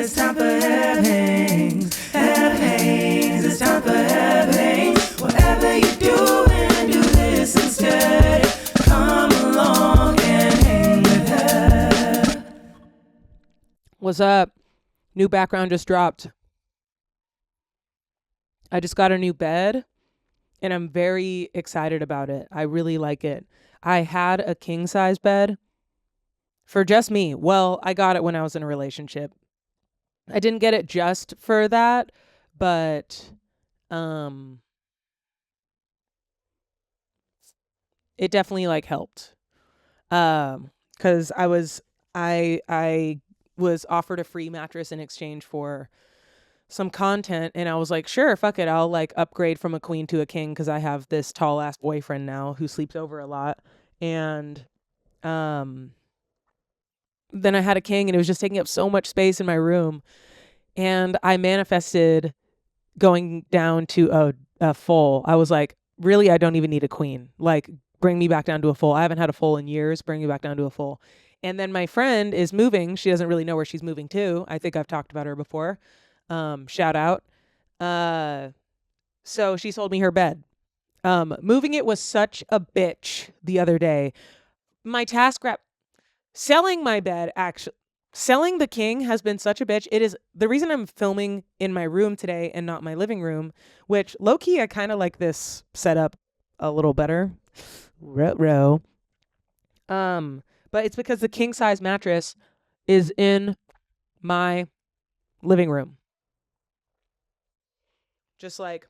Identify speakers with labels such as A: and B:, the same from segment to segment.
A: it's time for Have Hangs. Have Hangs, it's time for Have Hangs. Whatever you're doing, do this instead. Come along and hang with Have.
B: What's up? New background just dropped. I just got a new bed and I'm very excited about it. I really like it. I had a king size bed for just me. Well, I got it when I was in a relationship. I didn't get it just for that, but it definitely like helped. Cuz I was offered a free mattress in exchange for some content, and I was like, sure, fuck it, I'll like upgrade from a queen to a king because I have this tall ass boyfriend now who sleeps over a lot. And then I had a king and it was just taking up so much space in my room, and I manifested going down to a full. I was like, really, I don't even need a queen. Like, bring me back down to a full. I haven't had a full in years. Bring me back down to a full. And then my friend is moving. She doesn't really know where she's moving to. I think I've talked about her before. Shout out. So she sold me her bed. Moving it was such a bitch the other day. My selling my bed, actually, selling the king has been such a bitch. It is the reason I'm filming in my room today and not my living room, which low key, I kind of like this setup a little better. Ruh-roh. But it's because the king size mattress is in my living room. Just like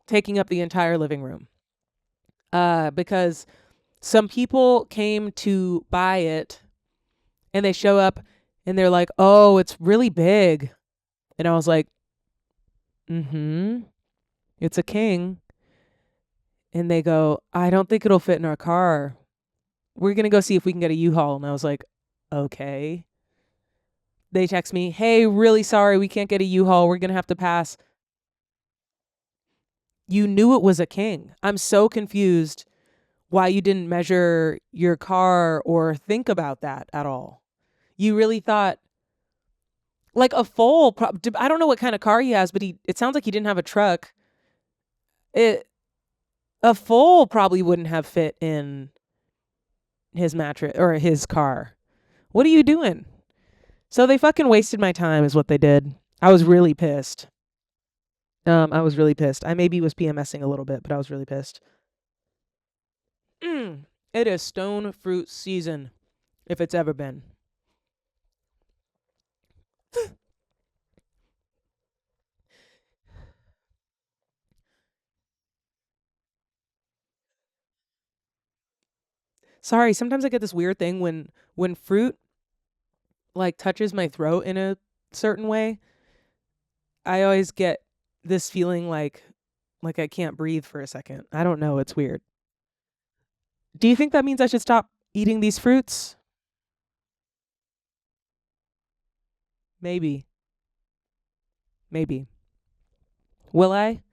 B: taking up the entire living room. Because some people came to buy it and they show up and they're like, oh, it's really big. And I was like, it's a king. And they go, I don't think it'll fit in our car. We're going to go see if we can get a U-Haul. And I was like, okay. They text me, hey, really sorry, we can't get a U-Haul. We're going to have to pass. You knew it was a king. I'm so confused why you didn't measure your car or think about that at all. You really thought, like a full, I don't know what kind of car he has, but it sounds like he didn't have a truck. A full probably wouldn't have fit in his mattress or his car. What are you doing? So they fucking wasted my time is what they did. I was really pissed. I was really pissed. I maybe was PMSing a little bit, but I was really pissed. It is stone fruit season, if it's ever been. Sorry, sometimes I get this weird thing when fruit like touches my throat in a certain way. I always get this feeling like I can't breathe for a second. I don't know, it's weird. Do you think that means I should stop eating these fruits? Maybe. Will I?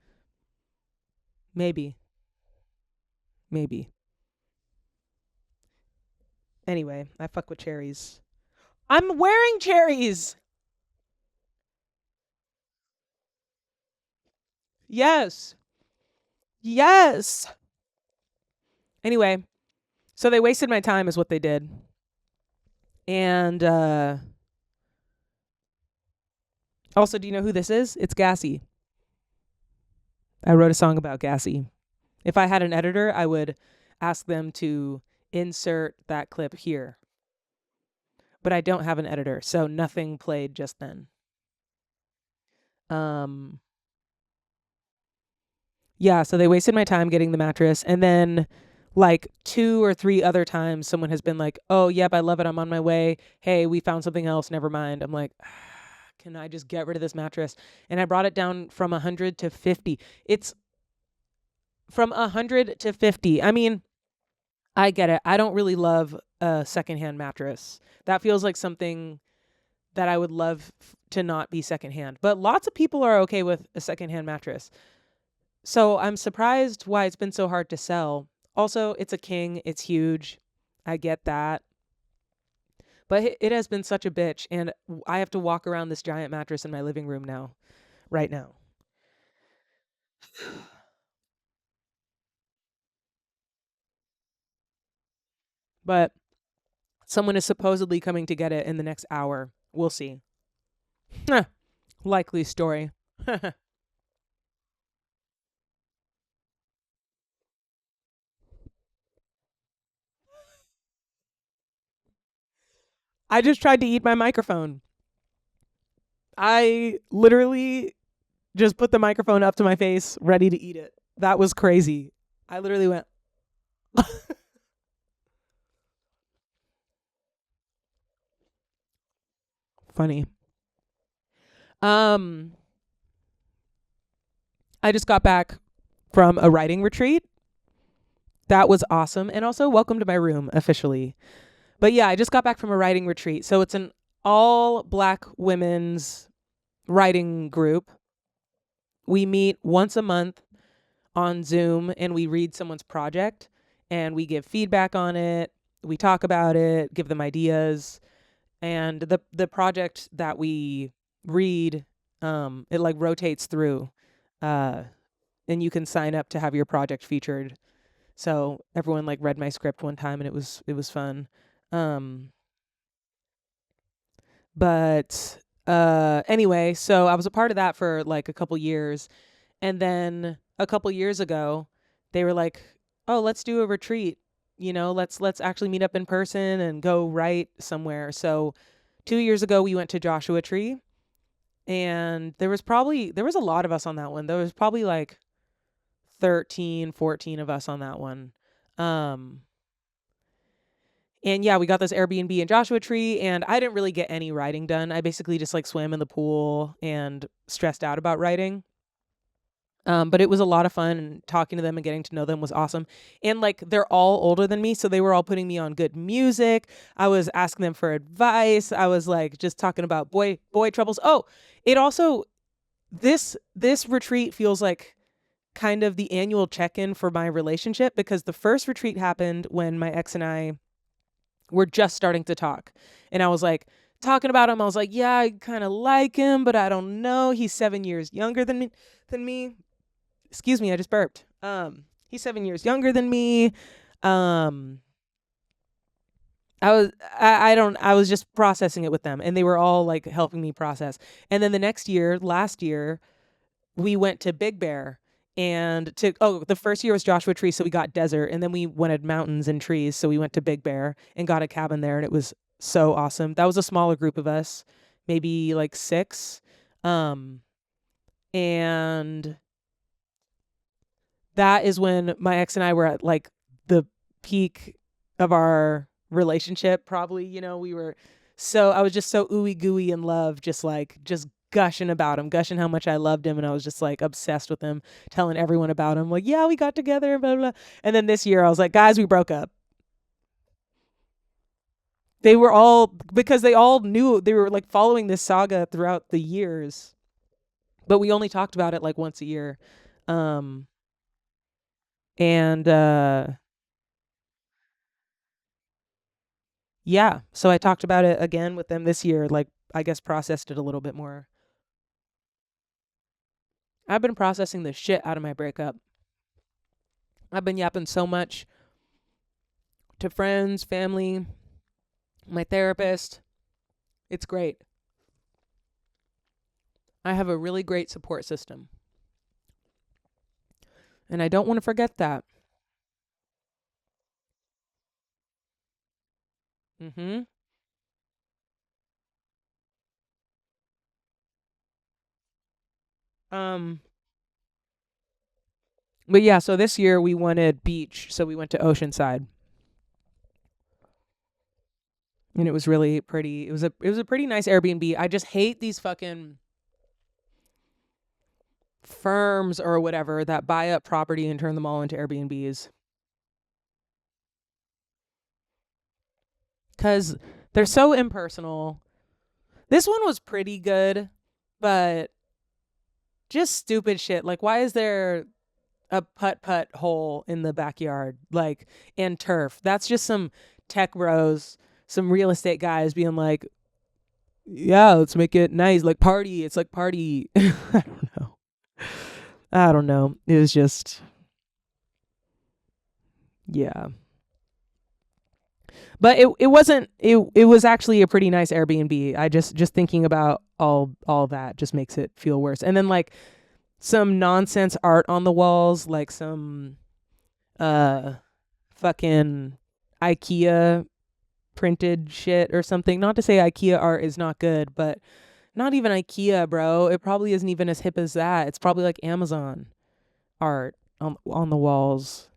B: Maybe. Anyway, I fuck with cherries. I'm wearing cherries. Yes. Anyway, so they wasted my time is what they did. And also, do you know who this is? It's Gassy. I wrote a song about Gassy. If I had an editor, I would ask them to insert that clip here. But I don't have an editor, so nothing played just then. Yeah, so they wasted my time getting the mattress, and then like 2 or 3 other times someone has been like, oh, yep, I love it, I'm on my way. Hey, we found something else, never mind. I'm like, can I just get rid of this mattress? And I brought it down from 100 to 50. It's from 100 to 50. I mean, I get it. I don't really love a secondhand mattress. That feels like something that I would love to not be secondhand. But lots of people are okay with a secondhand mattress. So I'm surprised why it's been so hard to sell. Also, it's a king. It's huge. I get that. But it has been such a bitch, and I have to walk around this giant mattress in my living room now, right now. But someone is supposedly coming to get it in the next hour. We'll see. Likely story. I just tried to eat my microphone. I literally just put the microphone up to my face, ready to eat it. That was crazy. I literally went, funny. Um, I just got back from a writing retreat. That was awesome. And also, welcome to my room officially. But yeah, I just got back from a writing retreat. So it's an all Black women's writing group. We meet once a month on Zoom and we read someone's project and we give feedback on it. We talk about it, give them ideas. And the project that we read, it like rotates through. Uh, and you can sign up to have your project featured. So everyone like read my script one time and it was fun. Um, but anyway, so I was a part of that for like a couple years, and then a couple years ago, they were like, "Oh, let's do a retreat. Let's actually meet up in person and go write somewhere." So 2 years ago, we went to Joshua Tree, and there was a lot of us on that one. There was probably like 13, 14 of us on that one. Um, and yeah, we got this Airbnb in Joshua Tree, and I didn't really get any writing done. I basically just like swam in the pool and stressed out about writing. But it was a lot of fun, and talking to them and getting to know them was awesome. And like they're all older than me, so they were all putting me on good music. I was asking them for advice. I was like just talking about boy troubles. Oh, it also this retreat feels like kind of the annual check-in for my relationship, because the first retreat happened when my ex and I were just starting to talk. And I was like talking about him. I was like, yeah, I kind of like him, but I don't know. He's 7 years younger than me. Excuse me, I just burped. He's 7 years younger than me. Um, I was just processing it with them, and they were all like helping me process. And then the next year, last year, we went to Big Bear, and the first year was Joshua Tree, so we got desert, and then we wanted mountains and trees, so we went to Big Bear and got a cabin there, and it was so awesome. That was a smaller group of us, maybe like 6. And that is when my ex and I were at like the peak of our relationship. Probably, we were I was just so ooey gooey in love, just gushing about him, gushing how much I loved him, and I was just like obsessed with him, telling everyone about him, like, yeah, we got together, blah blah. And then this year I was like, guys, we broke up. They were all, because they all knew, they were like following this saga throughout the years, but we only talked about it like once a year. Um and Yeah, so I talked about it again with them this year, like I guess processed it a little bit more. I've been processing the shit out of my breakup. I've been yapping so much to friends, family, my therapist. It's great. I have a really great support system, and I don't want to forget that. Mhm. Um but yeah, so this year we wanted beach, so we went to Oceanside. And it was really pretty. It was a pretty nice Airbnb. I just hate these fucking firms or whatever that buy up property and turn them all into Airbnbs, cuz they're so impersonal. This one was pretty good, but just stupid shit. Like, why is there a putt hole in the backyard, like, and turf? That's just some tech bros some real estate guys being like, yeah, let's make it nice, like party. It's like party. I don't know. It was just, yeah. But it wasn't it was actually a pretty nice Airbnb. I just thinking about all that just makes it feel worse. And then like some nonsense art on the walls, like some fucking IKEA printed shit or something. Not to say IKEA art is not good, but not even IKEA, bro. It probably isn't even as hip as that. It's probably like Amazon art on the walls.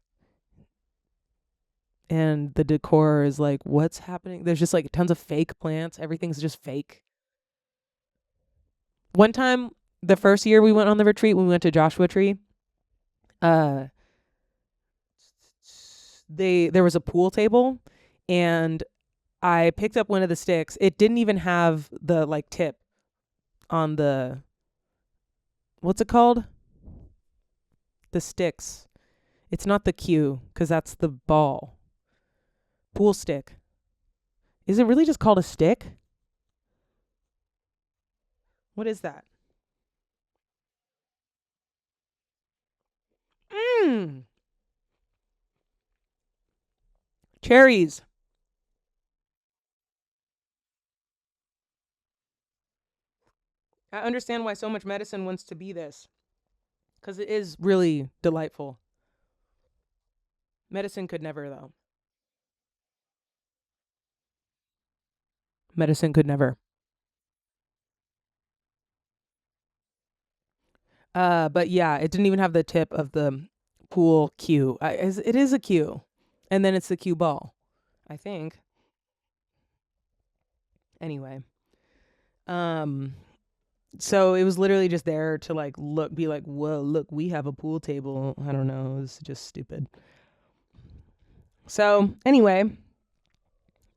B: And the decor is like, what's happening? There's just like tons of fake plants. Everything's just fake. One time, the first year we went on the retreat, when we went to Joshua Tree, there was a pool table, and I picked up one of the sticks. It didn't even have the like tip on the, what's it called? The sticks. It's not the cue, because that's the ball. Pool stick. Is it really just called a stick? What is that? Cherries. I understand why so much medicine wants to be this, because it is really delightful. Medicine could never, though. Medicine could never. But yeah, it didn't even have the tip of the pool cue. It is a cue, and then it's the cue ball, I think. Anyway, so it was literally just there to like be like, whoa, look, we have a pool table. I don't know, it was just stupid. So anyway,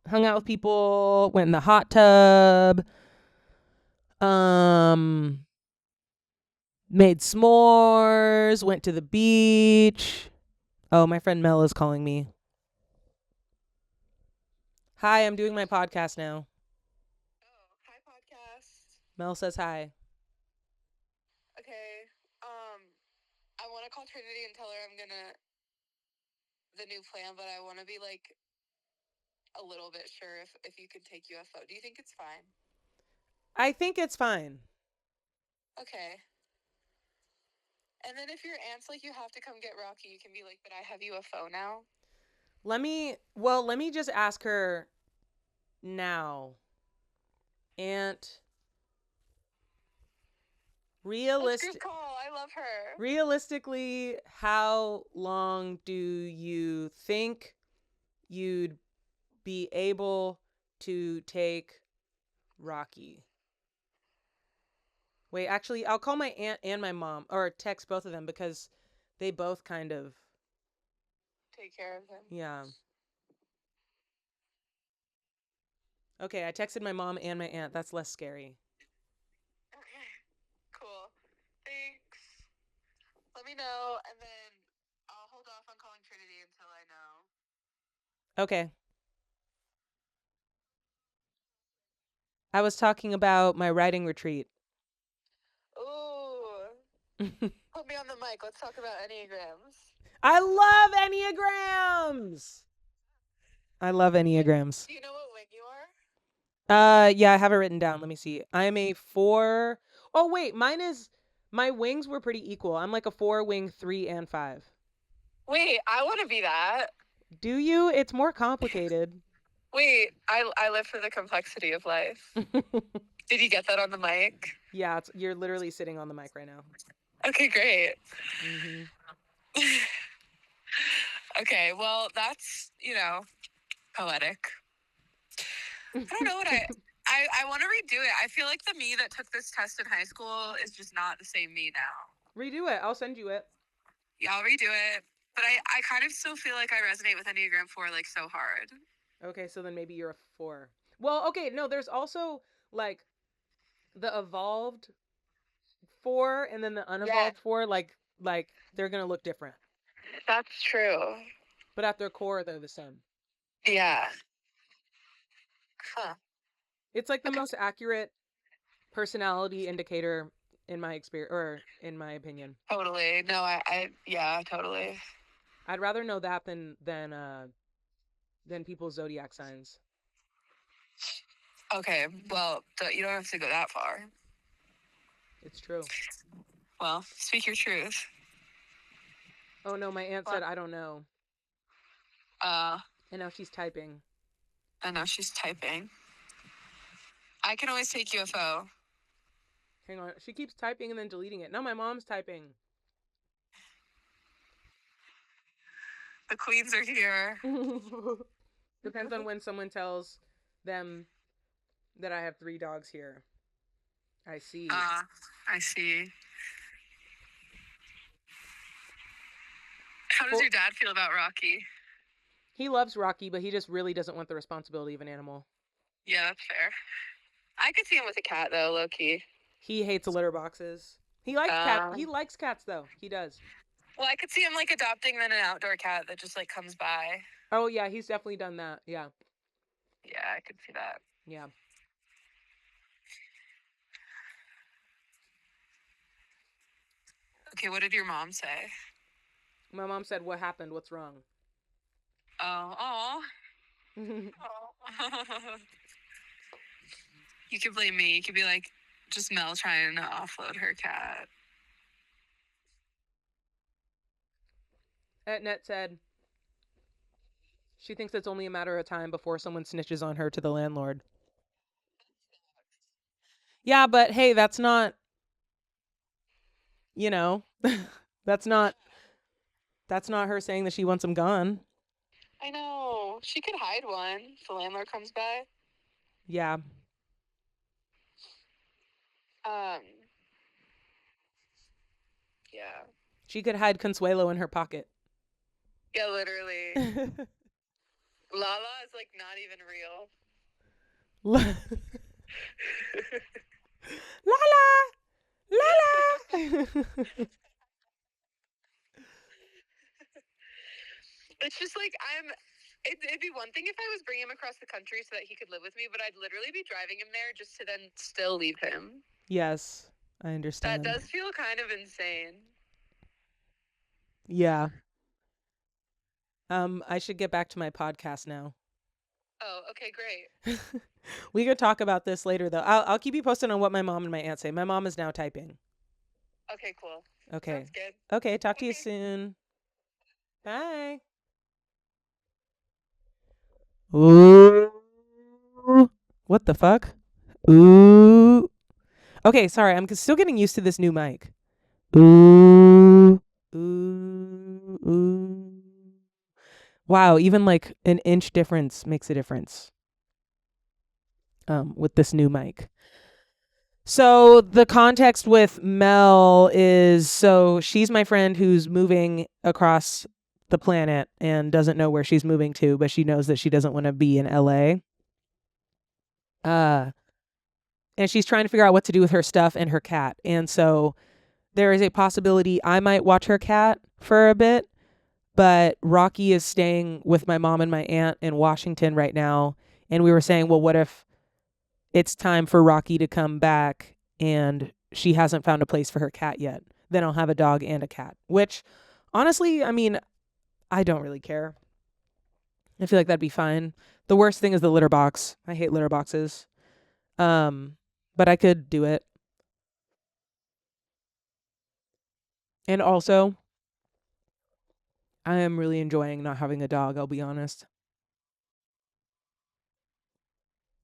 B: hung out with people, went in the hot tub, made s'mores, went to the beach. Oh, my friend Mel is calling me. Hi, I'm doing my podcast now.
C: Oh, hi podcast.
B: Mel says hi.
C: Okay. I want to call Trinity and tell her I'm gonna the new plan, but I want to be like a little bit sure if you could take UFO. Do you think it's fine?
B: I think it's fine.
C: Okay. And then if your aunt's like, you have to come get Rocky, you can be like, but I have UFO now.
B: Let me just ask her now. Aunt,
C: That's a good call. I love her.
B: realistically, how long do you think you'd be able to take Rocky? Wait, actually, I'll call my aunt and my mom, or text both of them, because they both kind of
C: take care of him.
B: Yeah. Okay, I texted my mom and my aunt. That's less scary.
C: Okay. Cool. Thanks. Let me know, and then I'll hold off on calling Trinity until I know.
B: Okay. I was talking about my writing retreat.
C: Ooh. Put me on the mic. Let's talk about Enneagrams.
B: I love Enneagrams. I love Enneagrams.
C: Do you know what wing you are?
B: Yeah, I have it written down. Let me see. I am a 4. Oh wait, my wings were pretty equal. I'm like a 4 wing 3 and 5.
C: Wait, I want to be that.
B: Do you? It's more complicated.
C: Wait, I live for the complexity of life. Did you get that on the mic?
B: Yeah, you're literally sitting on the mic right now.
C: Okay, great.
B: Mm-hmm.
C: Okay, well, that's, poetic. I don't know what I want to redo it. I feel like the me that took this test in high school is just not the same me now.
B: Redo it. I'll send you it.
C: Yeah, I'll redo it. But I kind of still feel like I resonate with Enneagram 4 like so hard.
B: Okay, so then maybe you're a 4. Well, okay, no, there's also like the evolved 4 and then the unevolved 4, like they're gonna look different.
C: That's true.
B: But at their core, they're the same.
C: Yeah. Huh.
B: It's like the most accurate personality indicator in my experience, or in my opinion.
C: Totally. No, yeah, totally.
B: I'd rather know that than people's zodiac signs.
C: Okay, well, you don't have to go that far.
B: It's true.
C: Well, speak your truth.
B: Oh no, my aunt said I don't know. And now she's typing.
C: I know she's typing. I can always take UFO.
B: Hang on. She keeps typing and then deleting it. No, my mom's typing.
C: The queens are here.
B: Depends on when someone tells them that I have 3 dogs here. I see.
C: I see. How does your dad feel about Rocky?
B: He loves Rocky, but he just really doesn't want the responsibility of an animal.
C: Yeah, that's fair. I could see him with a cat, though, low-key.
B: He hates litter boxes. He likes cats. He likes cats, though. He does.
C: Well, I could see him, like, adopting then an outdoor cat that just, like, comes by.
B: Oh, yeah, he's definitely done that. Yeah.
C: Yeah, I could see that.
B: Yeah.
C: Okay, what did your mom say?
B: My mom said, "What happened? What's wrong?"
C: Oh. You could blame me. You could be like, just Mel trying to offload her cat.
B: Etnet said she thinks it's only a matter of time before someone snitches on her to the landlord. Yeah, but hey, that's not, that's not her saying that she wants him gone.
C: I know. She could hide one if the landlord comes by.
B: Yeah.
C: Yeah.
B: She could hide Consuelo in her pocket.
C: Yeah, literally. Lala is like not even real.
B: Lala!
C: It's just like it'd be one thing if I was bringing him across the country so that he could live with me, but I'd literally be driving him there just to then still leave him.
B: Yes, I understand.
C: That does feel kind of insane.
B: Yeah. I should get back to my podcast now.
C: Oh, okay, great.
B: We could talk about this later, though. I'll keep you posted on what my mom and my aunt say. My mom is now typing.
C: Okay, cool.
B: Okay.
C: Sounds good.
B: Okay, talk to you soon. Bye. Ooh. What the fuck? Ooh. Okay, sorry. I'm still getting used to this new mic. Ooh. Ooh. Ooh. Wow, even like an inch difference makes a difference. With this new mic. So the context with Mel is, so she's my friend who's moving across the planet and doesn't know where she's moving to, but she knows that she doesn't want to be in LA. And she's trying to figure out what to do with her stuff and her cat. And so there is a possibility I might watch her cat for a bit, but Rocky is staying with my mom and my aunt in Washington right now. And we were saying, well, what if it's time for Rocky to come back and she hasn't found a place for her cat yet? Then I'll have a dog and a cat, which honestly, I mean, I don't really care. I feel like that'd be fine. The worst thing is the litter box. I hate litter boxes. But I could do it. And also, I am really enjoying not having a dog, I'll be honest.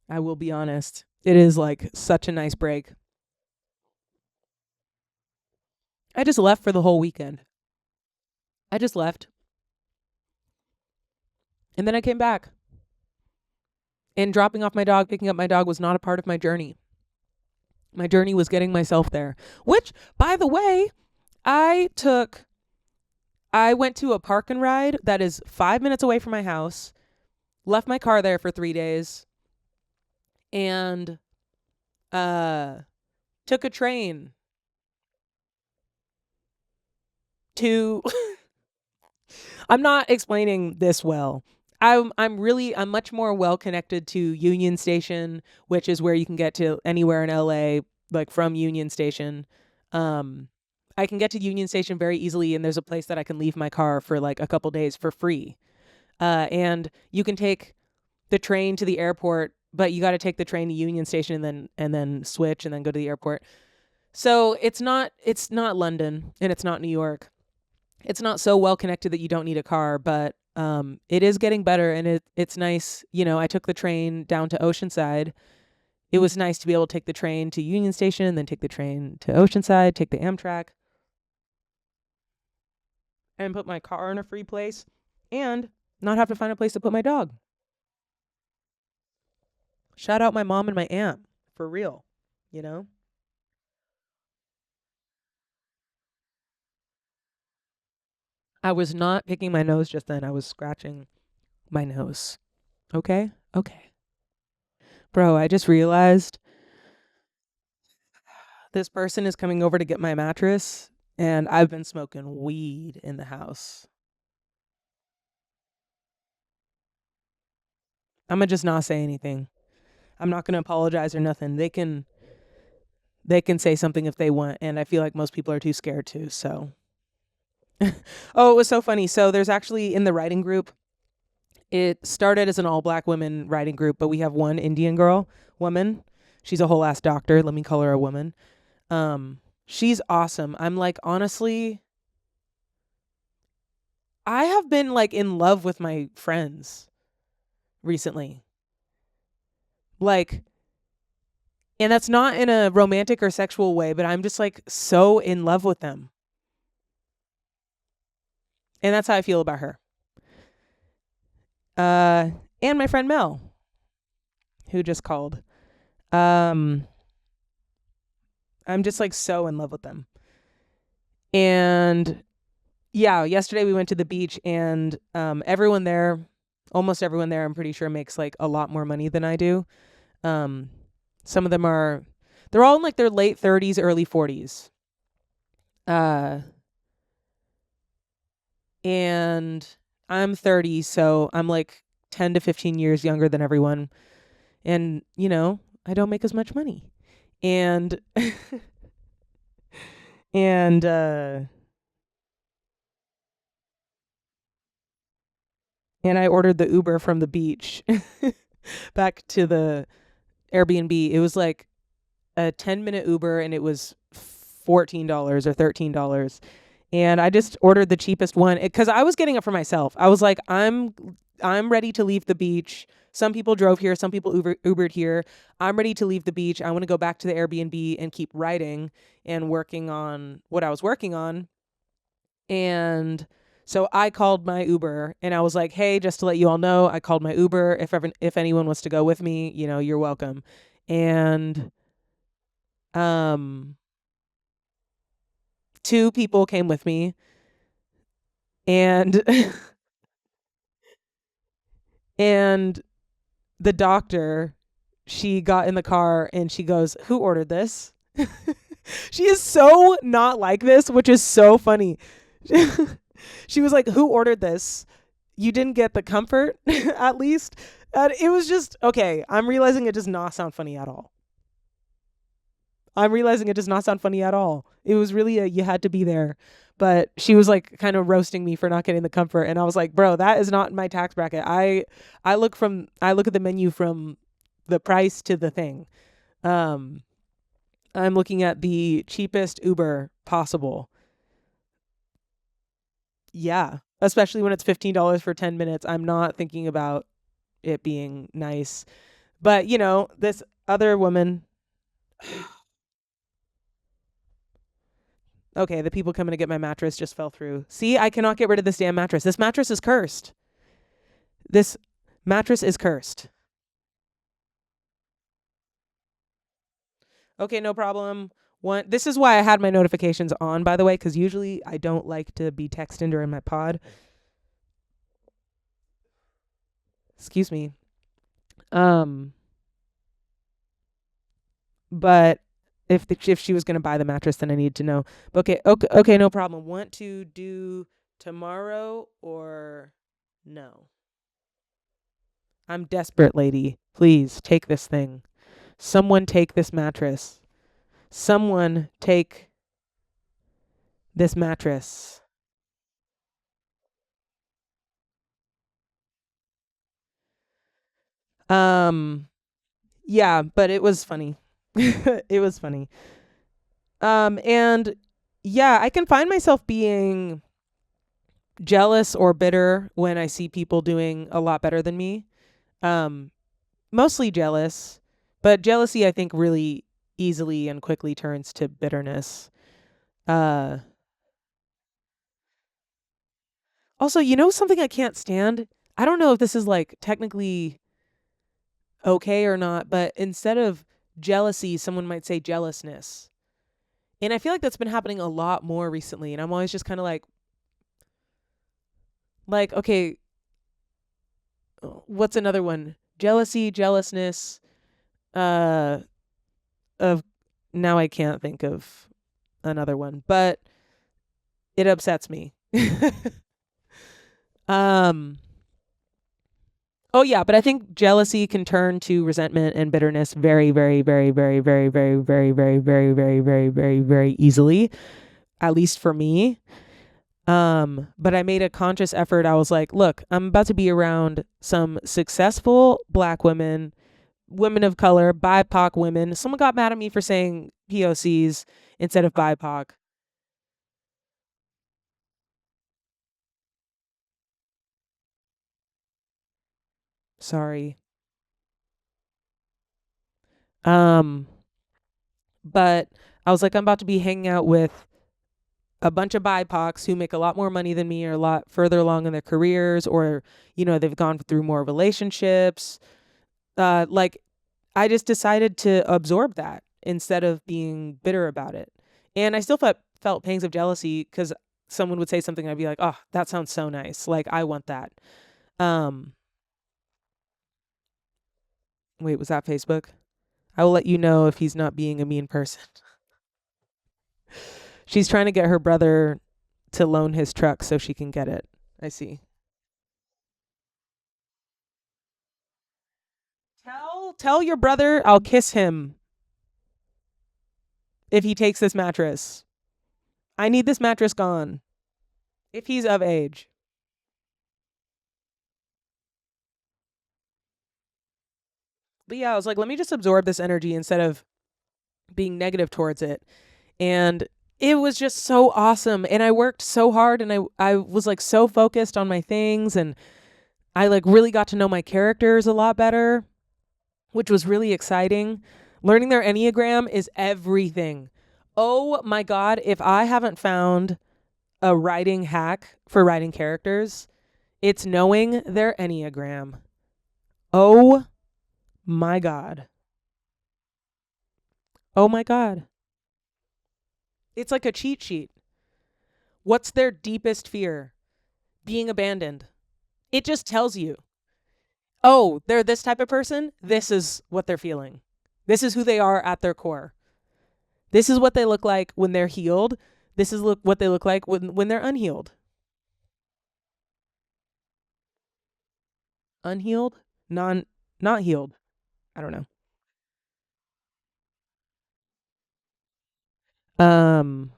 B: I will be honest. It is like such a nice break. I just left for the whole weekend. I just left. And then I came back. And dropping off my dog, picking up my dog was not a part of my journey. My journey was getting myself there. Which, by the way, I went to a park and ride that is 5 minutes away from my house, left my car there for 3 days, and took a train to I'm not explaining this well. I'm much more well connected to Union Station, which is where you can get to anywhere in LA, like from Union Station. I can get to Union Station very easily, and there's a place that I can leave my car for like a couple days for free. And you can take the train to the airport, but you got to take the train to Union Station and then switch and then go to the airport. So it's not London and it's not New York. It's not so well connected that you don't need a car, but it is getting better, and it's nice. You know, I took the train down to Oceanside. It was nice to be able to take the train to Union Station, then take the train to Oceanside, take the Amtrak, and put my car in a free place, and not have to find a place to put my dog. Shout out my mom and my aunt, for real, you know? I was not picking my nose just then. I was scratching my nose. Okay? Okay. Bro, I just realized this person is coming over to get my mattress, and I've been smoking weed in the house. I'm gonna just not say anything. I'm not gonna apologize or nothing. They can say something if they want, and I feel like most people are too scared to, so. Oh, it was so funny. So there's actually in the writing group, it started as an all black women writing group, but we have one Indian woman. She's a whole ass doctor. Let me call her a woman. She's awesome. I'm like, honestly, I have been like in love with my friends recently. Like, and that's not in a romantic or sexual way, but I'm just like so in love with them. And that's how I feel about her. And my friend Mel, who just called. I'm just like so in love with them. And yeah, yesterday we went to the beach, and everyone there, almost everyone there, I'm pretty sure makes like a lot more money than I do. Some of them they're all in like their late 30s, early 40s. And I'm 30, so I'm like 10 to 15 years younger than everyone. And, you know, I don't make as much money. And and I ordered the Uber from the beach back to the Airbnb. It was like a 10-minute Uber, and it was $14 or $13. And I just ordered the cheapest one because I was getting it for myself. I was like, I'm ready to leave the beach. Some people drove here. Some people Ubered here. I'm ready to leave the beach. I want to go back to the Airbnb and keep writing and working on what I was working on. And so I called my Uber, and I was like, hey, just to let you all know, I called my Uber. If anyone wants to go with me, you know, you're welcome. And two people came with me, and and the doctor, she got in the car and she goes, who ordered this? She is so not like this, which is so funny. She was like, who ordered this? You didn't get the comfort at least. And it was just, okay, I'm realizing it does not sound funny at all. It was really you had to be there. But she was like kind of roasting me for not getting the comfort, and I was like, bro, that is not in my tax bracket. I look at the menu from the price to the thing. I'm looking at the cheapest Uber possible. Yeah, especially when it's $15 for 10 minutes. I'm not thinking about it being nice. But, you know, this other woman. Okay, the people coming to get my mattress just fell through. See, I cannot get rid of this damn mattress. This mattress is cursed. This mattress is cursed. Okay, no problem. This is why I had my notifications on, by the way, because usually I don't like to be texting during my pod. Excuse me. But if she was gonna buy the mattress, then I need to know. Okay, no problem. Want to do tomorrow or no? I'm desperate, lady. Please take this thing. Someone take this mattress. Someone take this mattress. Um, yeah, but it was funny. It was funny. And yeah, I can find myself being jealous or bitter when I see people doing a lot better than me. Um, Mostly jealous, but jealousy I think really easily and quickly turns to bitterness. Uh, Also, something I can't stand? I don't know if this is like technically okay or not, but instead of jealousy, someone might say jealousness. And I feel like that's been happening a lot more recently, and I'm always just kind of like okay, what's another one? Jealousy, jealousness, uh of now I can't think of another one, but it upsets me. um Oh yeah, but I think jealousy can turn to resentment and bitterness very, very, very, very, very, very, very, very, very, very, very, very, very easily. At least for me. But I made a conscious effort. I was like, look, I'm about to be around some successful Black women, women of color, BIPOC women. Someone got mad at me for saying POCs instead of BIPOC. Sorry. Um, but I was like, I'm about to be hanging out with a bunch of BIPOCs who make a lot more money than me or a lot further along in their careers, or, they've gone through more relationships. Like, I just decided to absorb that instead of being bitter about it. And I still felt pangs of jealousy because someone would say something and I'd be like, oh, that sounds so nice. Like, I want that. Um, Wait, was that Facebook? I will let you know if he's not being a mean person. She's trying to get her brother to loan his truck so she can get it. I see. Tell your brother I'll kiss him if he takes this mattress. I need this mattress gone. If he's of age. But yeah, I was like, let me just absorb this energy instead of being negative towards it. And it was just so awesome. And I worked so hard and I was like so focused on my things, and I like really got to know my characters a lot better, which was really exciting. Learning their Enneagram is everything. Oh my God, if I haven't found a writing hack for writing characters, it's knowing their Enneagram. Oh my God. Oh my God. It's like a cheat sheet. What's their deepest fear? Being abandoned. It just tells you, oh, they're this type of person. This is what they're feeling. This is who they are at their core. This is what they look like when they're healed. This is what they look like when they're unhealed. Unhealed? Not healed. I don't know. Um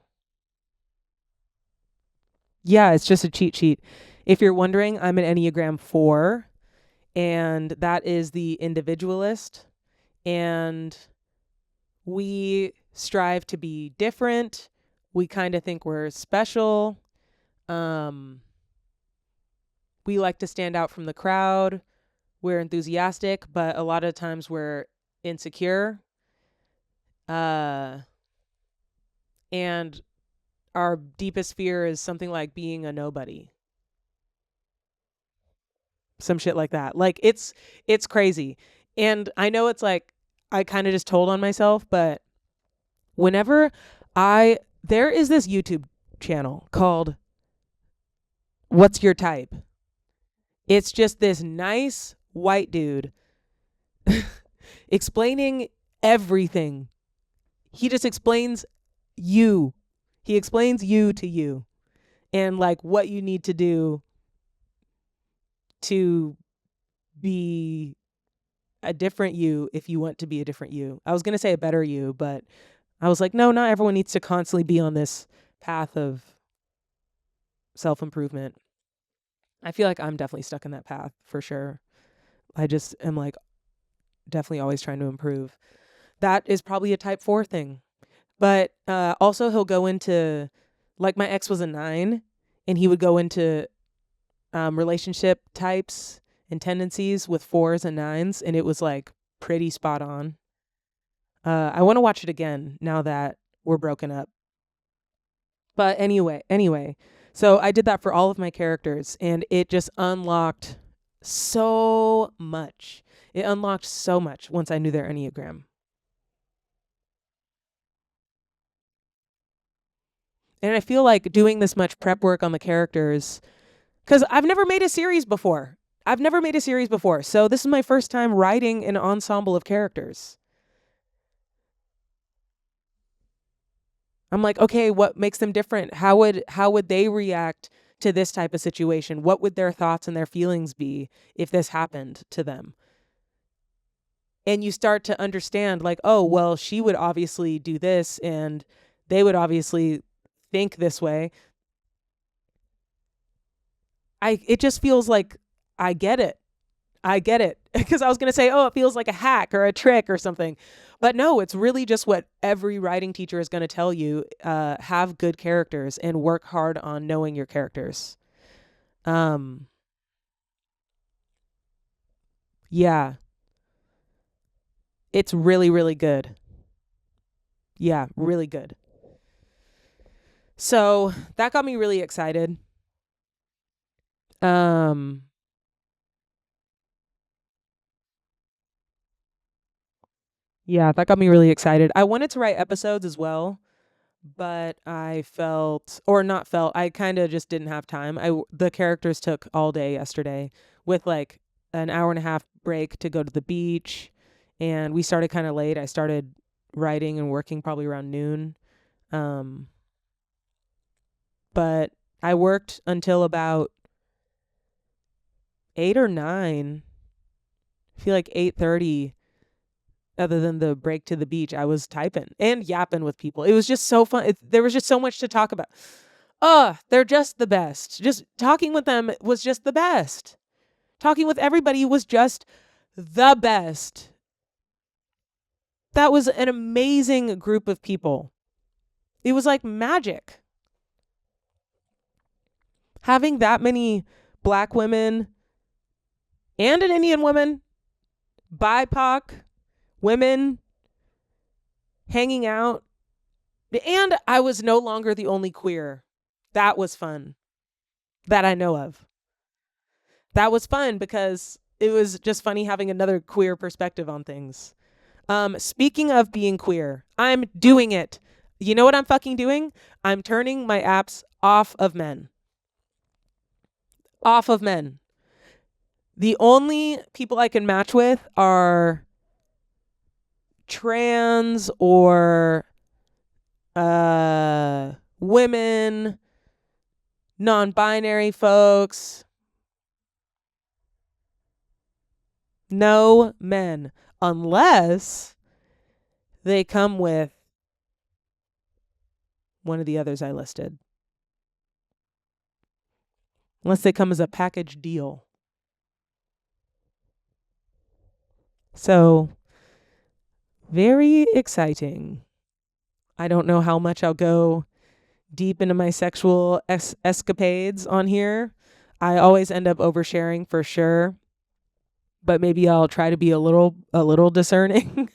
B: yeah, it's just a cheat sheet. If you're wondering, I'm an Enneagram 4, and that is the individualist, and we strive to be different. We kind of think we're special. Um we like to stand out from the crowd. We're enthusiastic, but a lot of times we're insecure. Uh and our deepest fear is something like being a nobody. Some shit like that. Like it's crazy. And I know it's like I kind of just told on myself, but whenever there is this YouTube channel called What's Your Type? It's just this nice white dude explaining everything. He just explains you. He explains you to you, and like what you need to do to be a different you if you want to be a different you. I was going to say a better you, but I was like, no, not everyone needs to constantly be on this path of self-improvement. I feel like I'm definitely stuck in that path for sure. I just am like definitely always trying to improve. That is probably a type 4 thing. But also he'll go into, like my ex was a 9, and he would go into relationship types and tendencies with 4s and 9s, and it was like pretty spot on. I want to watch it again now that we're broken up. But anyway, so I did that for all of my characters, and it just unlocked so much. It unlocked so much once I knew their Enneagram. And I feel like doing this much prep work on the characters, because I've never made a series before. So this is my first time writing an ensemble of characters. I'm like, okay, what makes them different? How would they react to this type of situation? What would their thoughts and their feelings be if this happened to them? And you start to understand, like, oh, well, she would obviously do this, and they would obviously think this way. It just feels like I get it. Because I was going to say, oh, it feels like a hack or a trick or something. But no, it's really just what every writing teacher is going to tell you. Have good characters and work hard on knowing your characters. Yeah. It's really, really good. Yeah, really good. So that got me really excited. Yeah, that got me really excited. I wanted to write episodes as well, but I kind of just didn't have time. The characters took all day yesterday with like an hour and a half break to go to the beach, and we started kind of late. I started writing and working probably around noon. But I worked until about 8 or 9. I feel like 8:30, other than the break to the beach, I was typing and yapping with people. It was just so fun. There was just so much to talk about. They're just the best. Just talking with them was just the best. Talking with everybody was just the best. That was an amazing group of people. It was like magic. Having that many Black women and an Indian woman, BIPOC women hanging out. And I was no longer the only queer. That was fun. That I know of. That was fun because it was just funny having another queer perspective on things. Speaking of being queer, I'm doing it. You know what I'm fucking doing? I'm turning my apps off of men. Off of men. The only people I can match with are trans or women, non-binary folks. No men, unless they come with one of the others I listed. Unless they come as a package deal. So, very exciting. I don't know how much I'll go deep into my sexual escapades on here. I always end up oversharing for sure. But maybe I'll try to be a little discerning.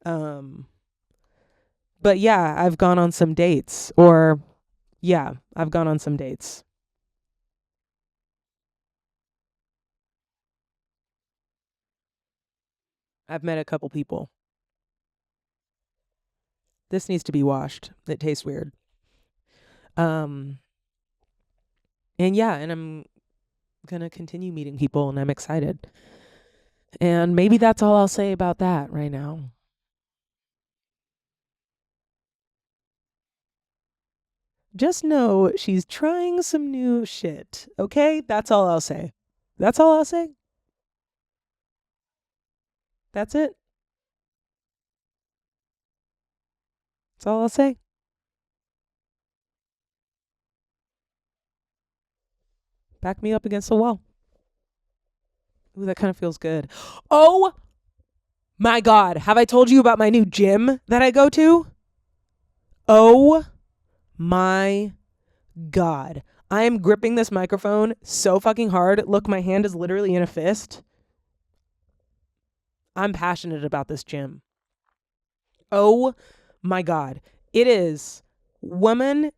B: But yeah, I've gone on some dates. I've gone on some dates. I've met a couple people. This needs to be washed. It tastes weird. And I'm gonna continue meeting people, and I'm excited. And maybe that's all I'll say about that right now. Just know she's trying some new shit. Okay? That's all I'll say. That's it. That's all I'll say. Back me up against the wall. Ooh, that kind of feels good. Oh my God. Have I told you about my new gym that I go to? Oh my God. I am gripping this microphone so fucking hard. Look, my hand is literally in a fist. I'm passionate about this gym. Oh my God. It is woman.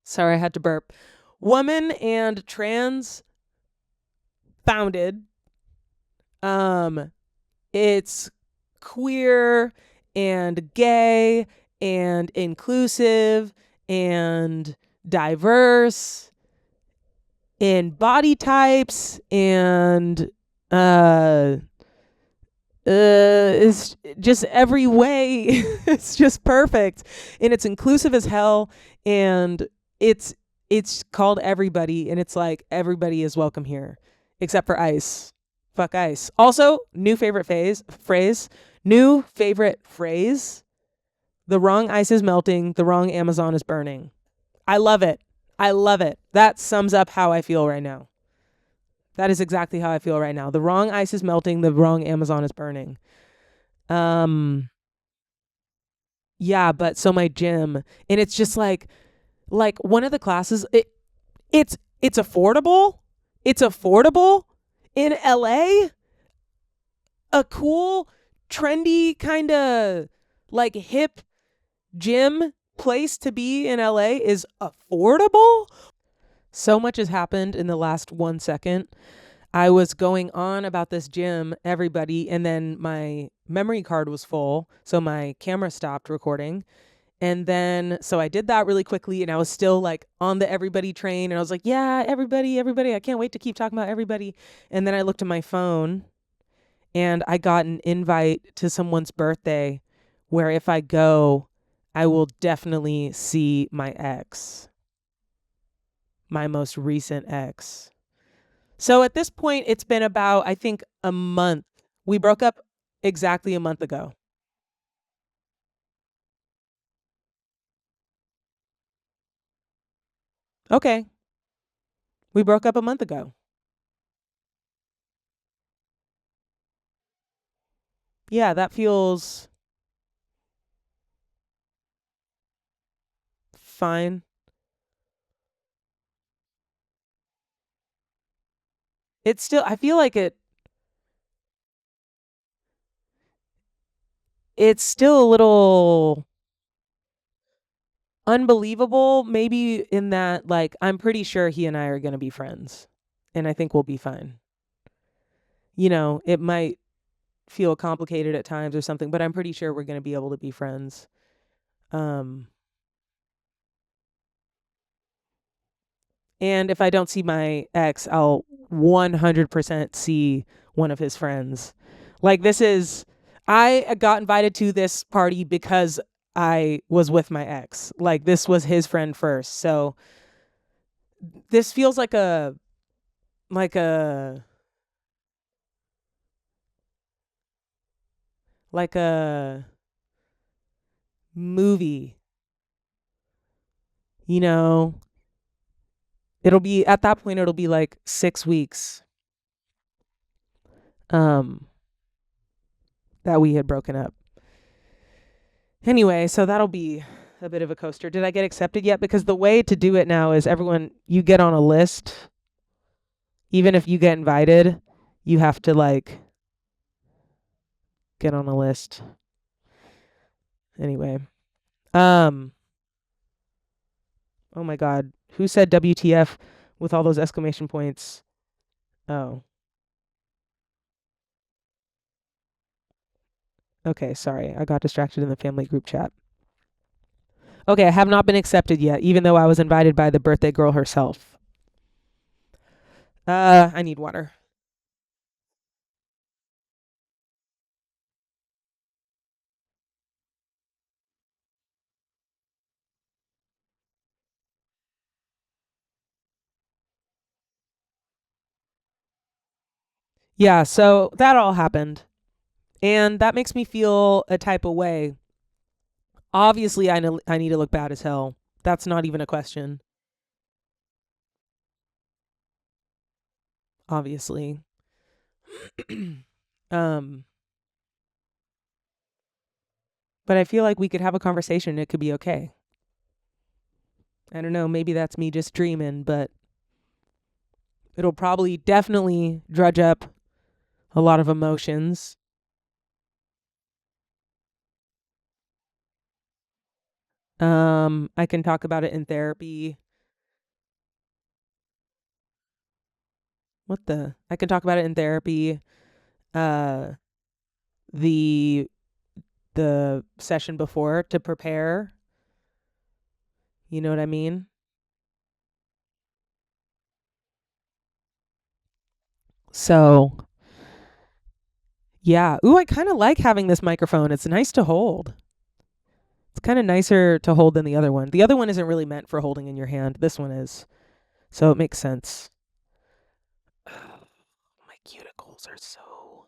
B: Sorry, I had to burp. Woman and trans founded. It's queer and gay and inclusive and diverse in body types and it's just every way. It's just perfect, and it's inclusive as hell, and it's called everybody, and it's like everybody is welcome here except for ice. Fuck ice. Also, new favorite phrase. New favorite phrase. The wrong ice is melting, the wrong Amazon is burning. I love it. I love it. That sums up how I feel right now. That is exactly how I feel right now. The wrong ice is melting, the wrong Amazon is burning. Yeah, but so my gym, and it's just like one of the classes, it's affordable. It's affordable in LA. A cool, trendy kind of like hip gym place to be in LA is affordable. So much has happened in the last 1 second. I was going on about this gym, everybody, and then my memory card was full, so my camera stopped recording. And then, so I did that really quickly, and I was still like on the everybody train, and I was like, yeah, everybody, I can't wait to keep talking about everybody. And then I looked at my phone, and I got an invite to someone's birthday where if I go, I will definitely see my ex, my most recent ex. So at this point, it's been about, I think, a month. We broke up exactly a month ago. Okay. We broke up a month ago. Yeah, that feels fine. It's still, I feel like it's still a little unbelievable, maybe in that, like, I'm pretty sure he and I are going to be friends, and I think we'll be fine. You know, it might feel complicated at times or something, but I'm pretty sure we're going to be able to be friends. Um, and if I don't see my ex, I'll 100% see one of his friends. Like, I got invited to this party because I was with my ex. Like, this was his friend first. So this feels like a like a like a movie, you know. It'll be at that point, it'll be like 6 weeks um that we had broken up. Anyway, so that'll be a bit of a coaster. Did I get accepted yet? Because the way to do it now is you get on a list. Even if you get invited, you have to like get on a list. Anyway. Um oh my God. Who said WTF with all those exclamation points? Oh. Okay, sorry. I got distracted in the family group chat. Okay, I have not been accepted yet, even though I was invited by the birthday girl herself. I need water. Yeah, so that all happened. And that makes me feel a type of way. Obviously, I need to look bad as hell. That's not even a question. Obviously. um, but I feel like we could have a conversation. It could be okay. I don't know. Maybe that's me just dreaming, but it'll probably definitely drudge up a lot of emotions. I can talk about it in therapy. What the? I can talk about it in therapy. Uh, the the session before to prepare. You know what I mean? So, yeah. Ooh, I kind of like having this microphone. It's nice to hold. It's kind of nicer to hold than the other one. The other one isn't really meant for holding in your hand. This one is. So it makes sense. My cuticles are so.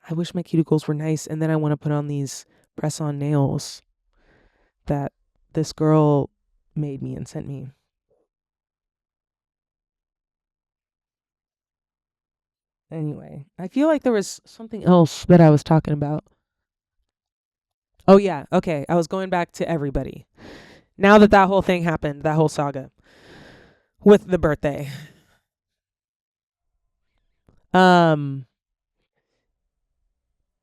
B: I wish my cuticles were nice. And then I want to put on these press on nails that this girl made me and sent me. Anyway, I feel like there was something else that I was talking about. Oh, yeah. Okay. I was going back to everybody. Now that that whole thing happened, that whole saga with the birthday. Um,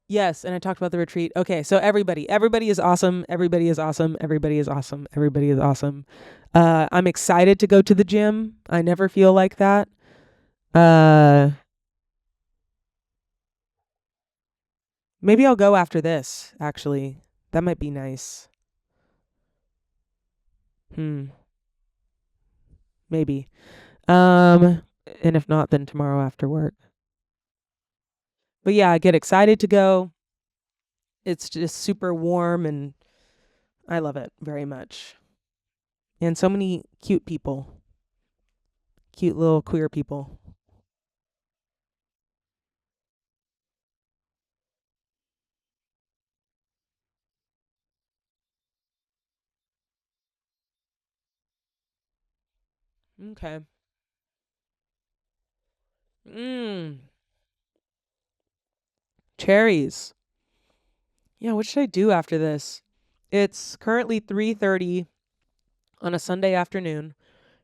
B: yes, and I talked about the retreat. Okay, so everybody is awesome. Everybody is awesome. Everybody is awesome. Everybody is awesome. I'm excited to go to the gym. I never feel like that. Uh, maybe I'll go after this, actually. That might be nice. Maybe. And if not, then tomorrow after work. But yeah, I get excited to go. It's just super warm and I love it very much. And so many cute people, cute little queer people. Okay. Mmm. Cherries. Yeah, what should I do after this? It's currently 3:30 on a Sunday afternoon.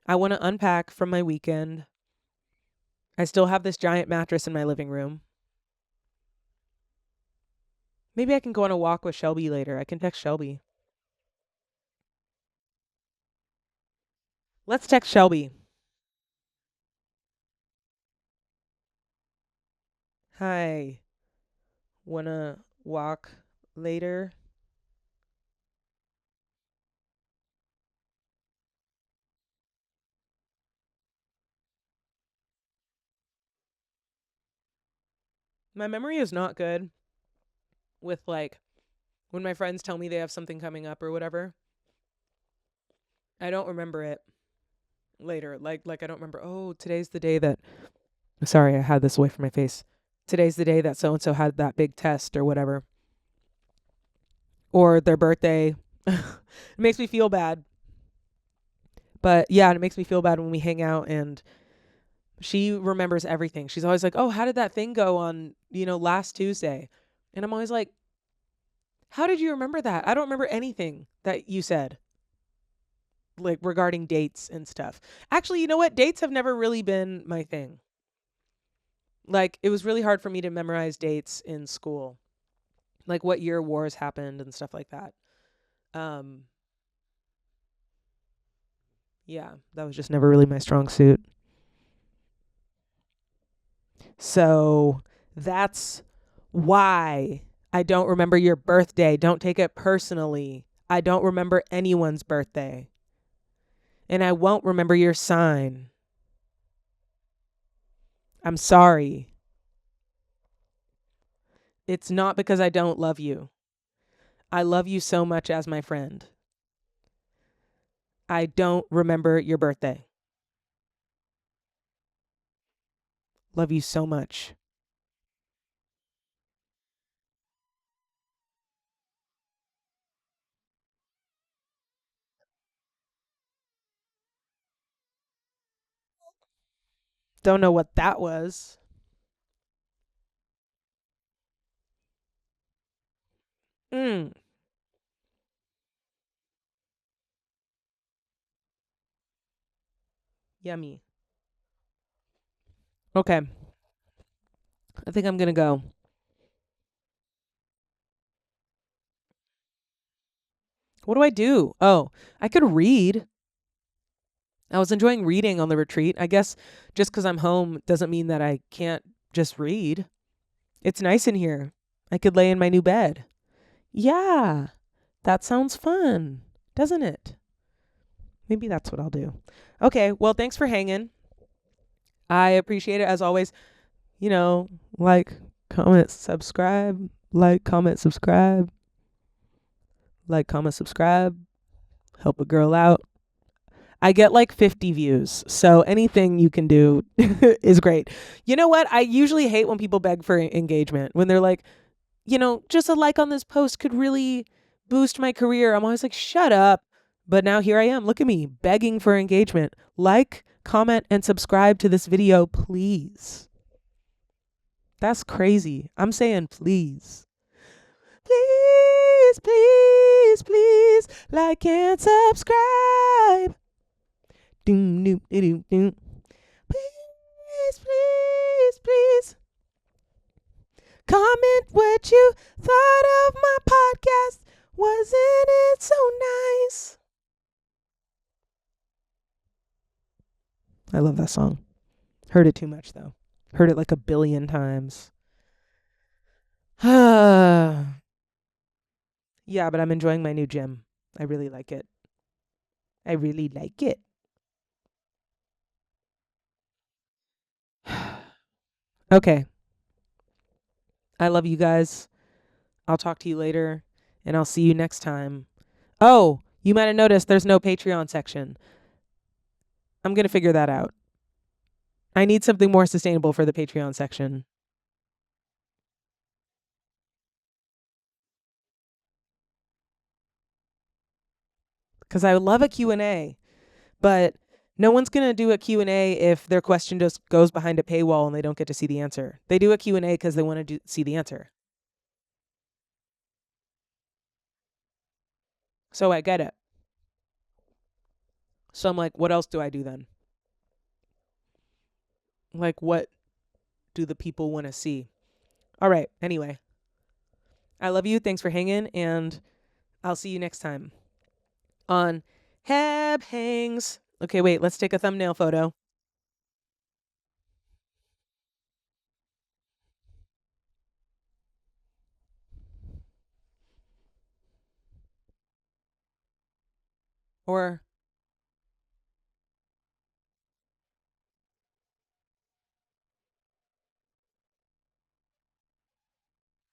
B: I want to unpack from my weekend. I still have this giant mattress in my living room. Maybe I can go on a walk with Shelby later. I can text Shelby. Let's text Shelby. Hi. Wanna walk later? My memory is not good with like when my friends tell me they have something coming up or whatever. I don't remember it later. Like I don't remember, oh, today's the day that sorry, I had this away from my face. Today's the day that so and so had that big test or whatever. Or their birthday. It makes me feel bad. But yeah, it makes me feel bad when we hang out and she remembers everything. She's always like, "Oh, how did that thing go on, last Tuesday?" And I'm always like, "How did you remember that? I don't remember anything that you said." Like regarding dates and stuff. Actually, you know what? Dates have never really been my thing. Like it was really hard for me to memorize dates in school. Like what year wars happened and stuff like that. Um yeah, that was just never really my strong suit. So that's why I don't remember your birthday. Don't take it personally. I don't remember anyone's birthday. And I won't remember your sign. I'm sorry. It's not because I don't love you. I love you so much as my friend. I don't remember your birthday. Love you so much. Don't know what that was. Mm, yummy. Okay. I think I'm going to go. What do I do? Oh, I could read. I was enjoying reading on the retreat. I guess just because I'm home doesn't mean that I can't just read. It's nice in here. I could lay in my new bed. Yeah, that sounds fun, doesn't it? Maybe that's what I'll do. Okay, well, thanks for hanging. I appreciate it as always. You know, like, comment, subscribe, like, comment, subscribe, like, comment, subscribe, help a girl out. I get like 50 views. So anything you can do is great. You know what? I usually hate when people beg for engagement. When they're like, just a like on this post could really boost my career. I'm always like, shut up. But now here I am. Look at me begging for engagement. Like, comment, and subscribe to this video, please. That's crazy. I'm saying please. Please, please, please, like and subscribe. Doom, doom, doom, doom. Please, please, please. Comment what you thought of my podcast. Wasn't it so nice? I love that song. Heard it too much, though. Heard it like a billion times. Yeah, but I'm enjoying my new gym. I really like it. I really like it. Okay. I love you guys. I'll talk to you later, and I'll see you next time. Oh, you might have noticed there's no Patreon section. I'm going to figure that out. I need something more sustainable for the Patreon section. Because I would love a Q&A, but no one's going to do a Q&A if their question just goes behind a paywall and they don't get to see the answer. They do a Q&A because they want to see the answer. So I get it. So I'm like, what else do I do then? Like, what do the people want to see? All right. Anyway, I love you. Thanks for hanging, and I'll see you next time on Heb Hangs. Okay, wait. Let's take a thumbnail photo. Or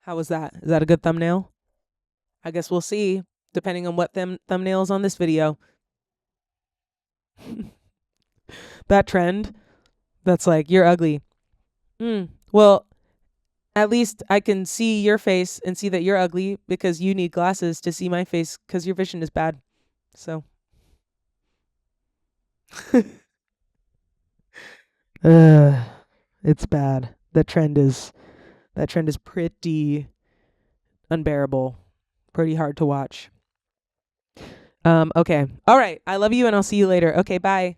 B: how was that? Is that a good thumbnail? I guess we'll see, depending on what thumbnails on this video. That trend that's like, you're ugly. Well, at least I can see your face and see that you're ugly because you need glasses to see my face because your vision is bad. So. It's bad. That trend is pretty unbearable. Pretty hard to watch. Okay. All right. I love you and I'll see you later. Okay, bye.